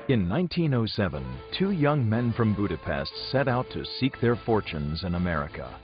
In 1907, two young men from Budapest set out to seek their fortunes in America.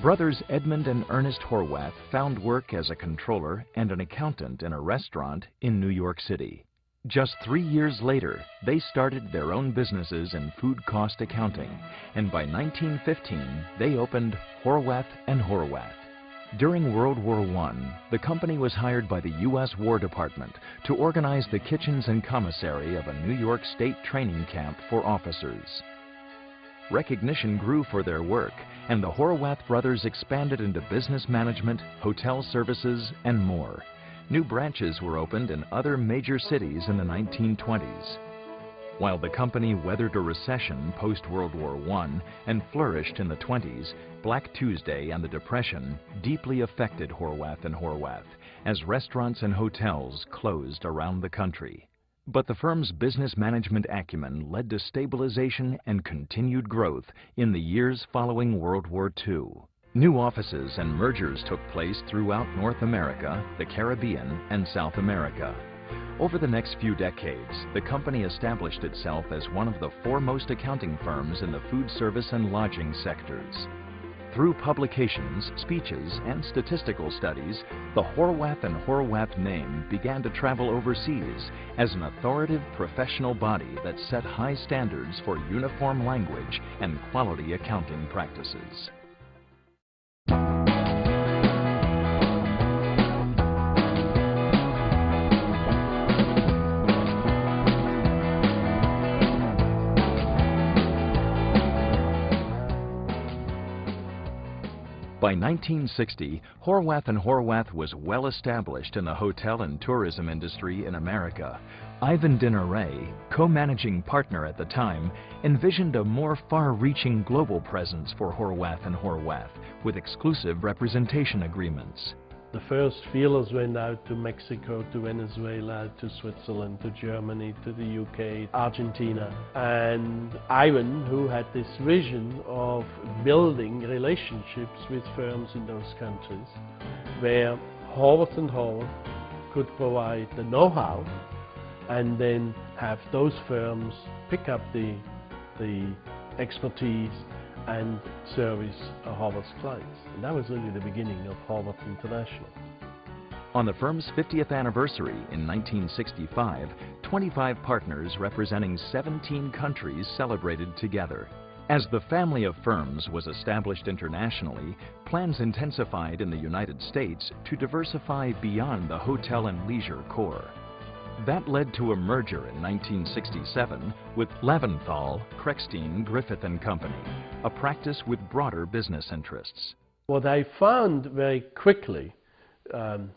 Brothers Edmund and Ernest Horwath found work as a controller and an accountant in a restaurant in New York City. Just 3 years later, they started their own businesses in food cost accounting, and by 1915, they opened Horwath and Horwath. During World War I, the company was hired by the U.S. War Department to organize the kitchens and commissary of a New York State training camp for officers. Recognition grew for their work, and the Horwath brothers expanded into business management, hotel services, and more. New branches were opened in other major cities in the 1920s. While the company weathered a recession post-World War I and flourished in the 20s, Black Tuesday and the Depression deeply affected Horwath and Horwath as restaurants and hotels closed around the country. But the firm's business management acumen led to stabilization and continued growth in the years following World War II. New offices and mergers took place throughout North America, the Caribbean, and South America. Over the next few decades, the company established itself as one of the foremost accounting firms in the food service and lodging sectors. Through publications, speeches, and statistical studies, the Horwath and Horwath name began to travel overseas as an authoritative professional body that set high standards for uniform language and quality accounting practices. By 1960, Horwath and Horwath was well established in the hotel and tourism industry in America. Ivan Dinare, co-managing partner at the time, envisioned a more far-reaching global presence for Horwath and Horwath with exclusive representation agreements. The first feelers went out to Mexico, to Venezuela, to Switzerland, to Germany, to the UK, Argentina. And Ivan, who had this vision of building relationships with firms in those countries, where Horwath and Horwath could provide the know-how and then have those firms pick up the expertise and service Horwath's clients. And that was really the beginning of Horwath International. On the firm's 50th anniversary in 1965, 25 partners representing 17 countries celebrated together. As the family of firms was established internationally, plans intensified in the United States to diversify beyond the hotel and leisure core. That led to a merger in 1967 with Leventhal, Kreckstein, Griffith & Company, a practice with broader business interests. What I found very quickly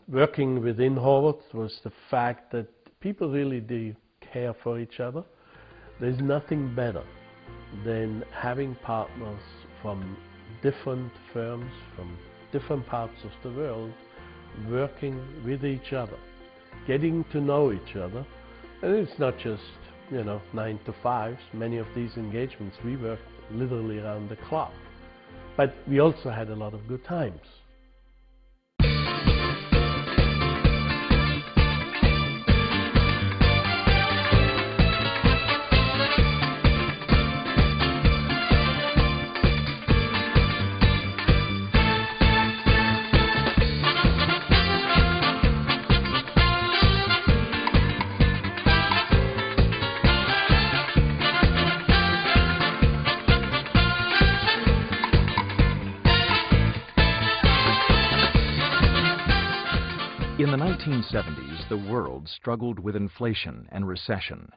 working within Horwath was the fact that people really do care for each other. There's nothing better than having partners from different firms, from different parts of the world, working with each other, getting to know each other. And it's not just, 9 to 5s. Many of these engagements we worked literally around the clock. But we also had a lot of good times. In the 1970s, the world struggled with inflation and recession.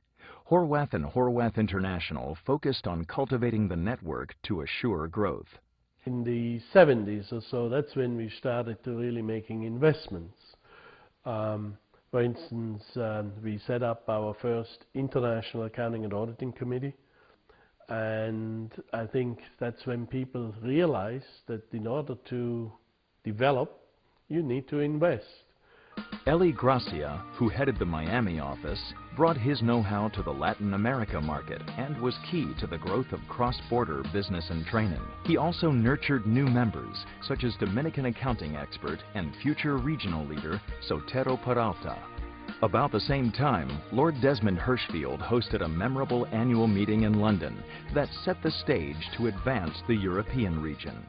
Horwath and Horwath International focused on cultivating the network to assure growth. In the 70s or so, that's when we started to really making investments. For instance, we set up our first International Accounting and Auditing Committee. And I think that's when people realized that in order to develop, you need to invest. Eli Gracia, who headed the Miami office, brought his know-how to the Latin America market and was key to the growth of cross-border business and training. He also nurtured new members, such as Dominican accounting expert and future regional leader Sotero Peralta. About the same time, Lord Desmond Hirschfield hosted a memorable annual meeting in London that set the stage to advance the European region.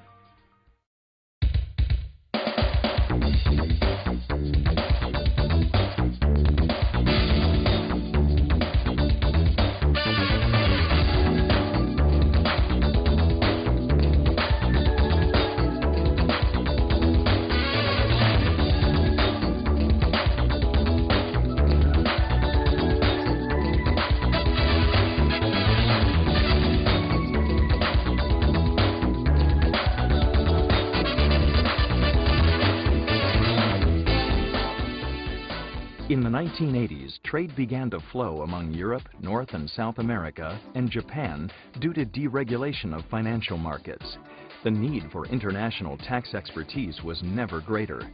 In the 1980s, trade began to flow among Europe, North and South America, and Japan due to deregulation of financial markets. The need for international tax expertise was never greater.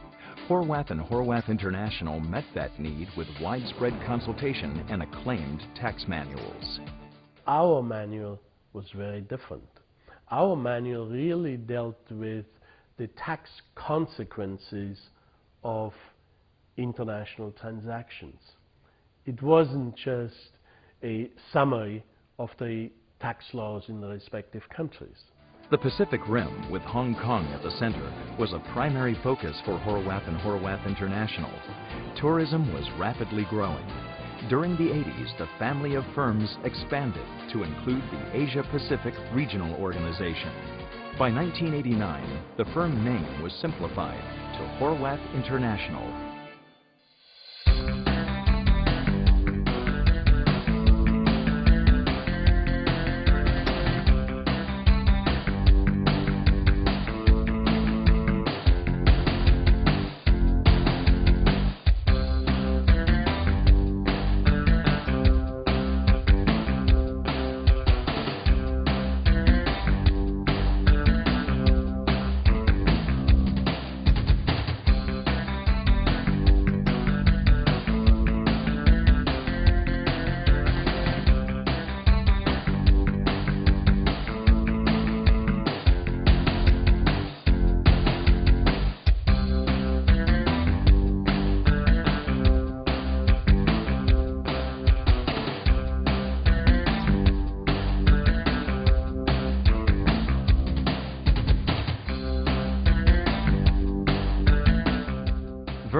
Horwath and Horwath International met that need with widespread consultation and acclaimed tax manuals. Our manual was very different. Our manual really dealt with the tax consequences of international transactions. It wasn't just a summary of the tax laws in the respective countries. The Pacific Rim, with Hong Kong at the center, was a primary focus for Horwath and Horwath International. Tourism was rapidly growing. During the 80s, the family of firms expanded to include the Asia-Pacific Regional Organization. By 1989, the firm name was simplified to Horwath International.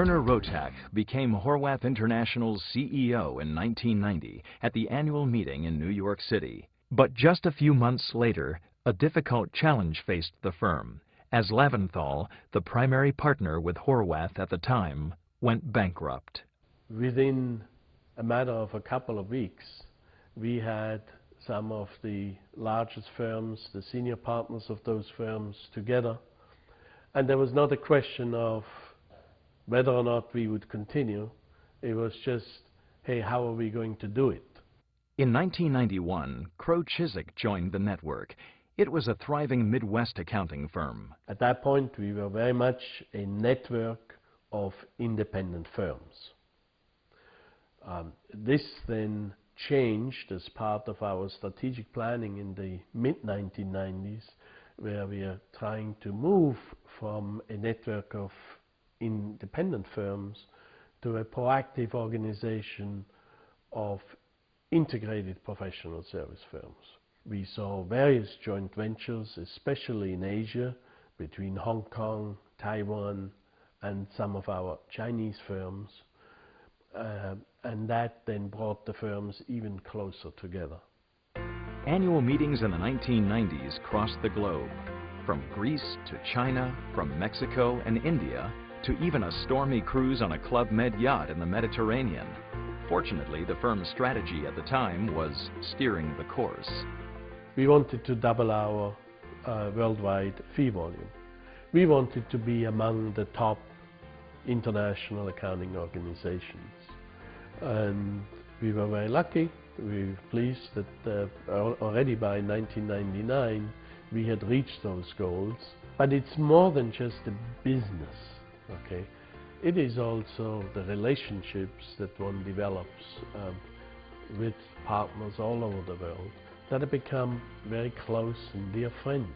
Werner Rotak became Horwath International's CEO in 1990 at the annual meeting in New York City. But just a few months later, a difficult challenge faced the firm, as Laventhal, the primary partner with Horwath at the time, went bankrupt. Within a matter of a couple of weeks, we had some of the largest firms, the senior partners of those firms together, and there was not a question of whether or not we would continue. It was just, hey, how are we going to do it? In 1991, Crowe joined the network. It was a thriving Midwest accounting firm. At that point, we were very much a network of independent firms. This then changed as part of our strategic planning in the mid-1990s, where we are trying to move from a network of independent firms to a proactive organization of integrated professional service firms. We saw various joint ventures, especially in Asia, between Hong Kong, Taiwan, and some of our Chinese firms, and that then brought the firms even closer together. Annual meetings in the 1990s crossed the globe, from Greece to China, from Mexico and India, to even a stormy cruise on a Club Med yacht in the Mediterranean. Fortunately, the firm's strategy at the time was steering the course. We wanted to double our worldwide fee volume. We wanted to be among the top international accounting organizations. And we were very lucky. We were pleased that already by 1999 we had reached those goals. But it's more than just a business. Okay, it is also the relationships that one develops with partners all over the world that have become very close and dear friends.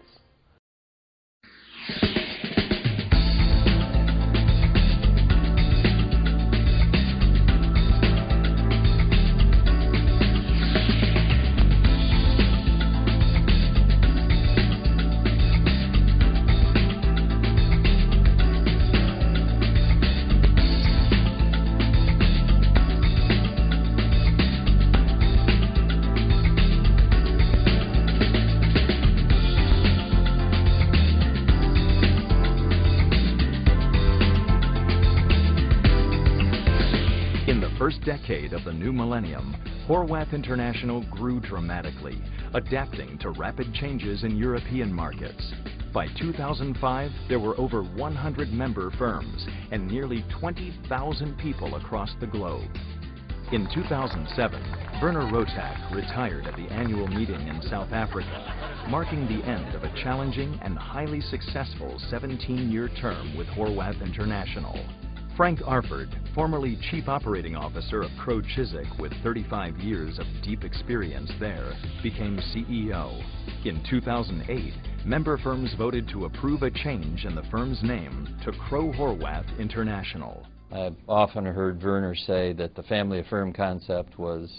In the first decade of the new millennium, Horwath International grew dramatically, adapting to rapid changes in European markets. By 2005, there were over 100 member firms and nearly 20,000 people across the globe. In 2007, Werner Rotak retired at the annual meeting in South Africa, marking the end of a challenging and highly successful 17-year term with Horwath International. Frank Arford, formerly Chief Operating Officer of Crowe with 35 years of deep experience there, became CEO. In 2008, member firms voted to approve a change in the firm's name to Crowe Horwath International. I've often heard Werner say that the family of firm concept was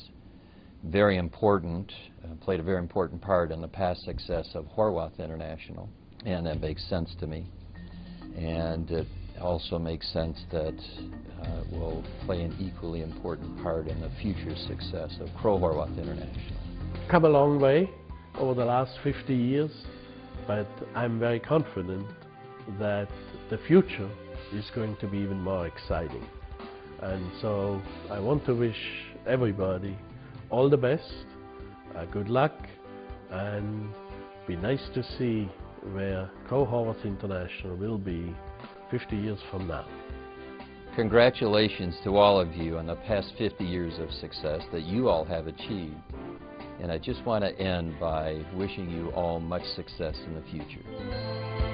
very important, played a very important part in the past success of Horwath International, and that makes sense to me. And it also makes sense that will play an equally important part in the future success of Crowe Horwath International. Come a long way over the last 50 years, but I'm very confident that the future is going to be even more exciting. And so I want to wish everybody all the best, good luck, and be nice to see where Crowe Horwath International will be 50 years from now. Congratulations to all of you on the past 50 years of success that you all have achieved. And I just want to end by wishing you all much success in the future.